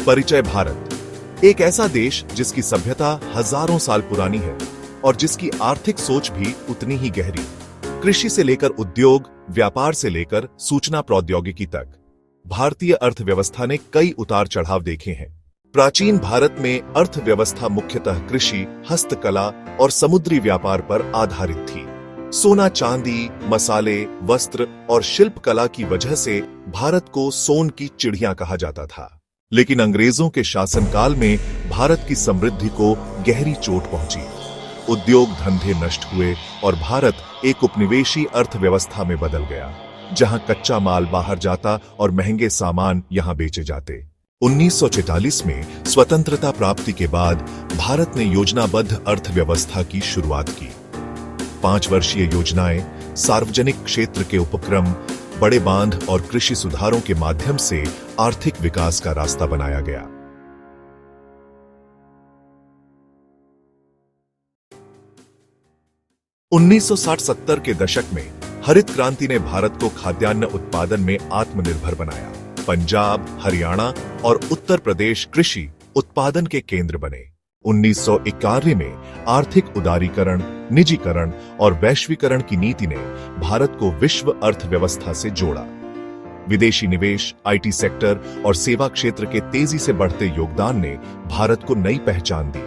परिचय भारत एक ऐसा देश जिसकी सभ्यता हजारों साल पुरानी है और जिसकी आर्थिक सोच भी उतनी ही गहरी। कृषि से लेकर उद्योग, व्यापार से लेकर सूचना प्रौद्योगिकी तक भारतीय अर्थव्यवस्था ने कई उतार चढ़ाव देखे हैं। प्राचीन भारत में अर्थव्यवस्था मुख्यतः कृषि, हस्तकला और समुद्री व्यापार पर आधारित थी। सोना, चांदी, मसाले, वस्त्र और शिल्प कला की वजह से भारत को सोन की चिड़िया कहा जाता था। लेकिन अंग्रेजों के शासनकाल में भारत की समृद्धि को गहरी चोट पहुंची। उद्योग धंधे नष्ट हुए और भारत एक उपनिवेशी अर्थव्यवस्था में बदल गया, जहां कच्चा माल बाहर जाता और महंगे सामान यहां बेचे जाते। 1946 में स्वतंत्रता प्राप्ति के बाद भारत ने योजनाबद्ध अर्थव्यवस्था की शुरुआत की। 5 वर्षीय योजनाएं, सार्वजनिक क्षेत्र के उपक्रम, बड़े बांध और कृषि सुधारों के माध्यम से आर्थिक विकास का रास्ता बनाया गया। उन्नीस 1960-70 के दशक में हरित क्रांति ने भारत को खाद्यान्न उत्पादन में आत्मनिर्भर बनाया। पंजाब, हरियाणा और उत्तर प्रदेश कृषि उत्पादन के केंद्र बने। 1991 में आर्थिक उदारीकरण, निजीकरण और वैश्वीकरण की नीति ने भारत को विश्व अर्थव्यवस्था से जोड़ा। विदेशी निवेश, आईटी सेक्टर और सेवा क्षेत्र के तेजी से बढ़ते योगदान ने भारत को नई पहचान दी।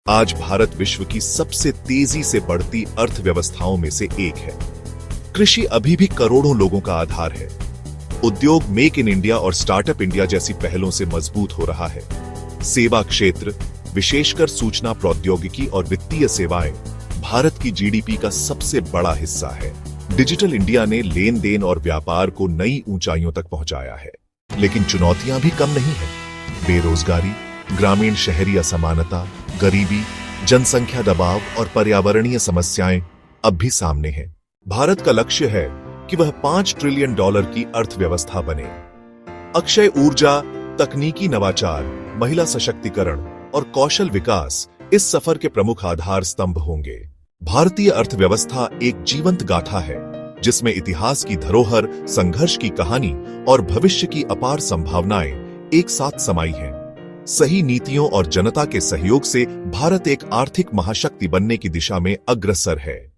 आज भारत विश्व की सबसे तेजी से बढ़ती अर्थव्यवस्थाओं में से एक है। कृषि अभी भी करोड़ों लोगों का आधार है। उद्योग मेक इन इंडिया और स्टार्टअप इंडिया जैसी पहलों से मजबूत हो रहा है। सेवा क्षेत्र, विशेषकर सूचना प्रौद्योगिकी और वित्तीय सेवाएं, भारत की जीडीपी का सबसे बड़ा हिस्सा है। डिजिटल इंडिया ने लेन देन और व्यापार को नई ऊंचाइयों तक पहुंचाया है। लेकिन चुनौतियां भी कम नहीं हैं। बेरोजगारी, ग्रामीण शहरी असमानता, गरीबी, जनसंख्या दबाव और पर्यावरणीय समस्याएं अब भी सामने हैं। भारत का लक्ष्य है कि वह $5 ट्रिलियन की अर्थव्यवस्था बने। अक्षय ऊर्जा, तकनीकी नवाचार, महिला सशक्तिकरण और कौशल विकास इस सफर के प्रमुख आधार स्तंभ होंगे। भारतीय अर्थव्यवस्था एक जीवंत गाथा है, जिसमें इतिहास की धरोहर, संघर्ष की कहानी और भविष्य की अपार संभावनाएं एक साथ समाई हैं। सही नीतियों और जनता के सहयोग से भारत एक आर्थिक महाशक्ति बनने की दिशा में अग्रसर है।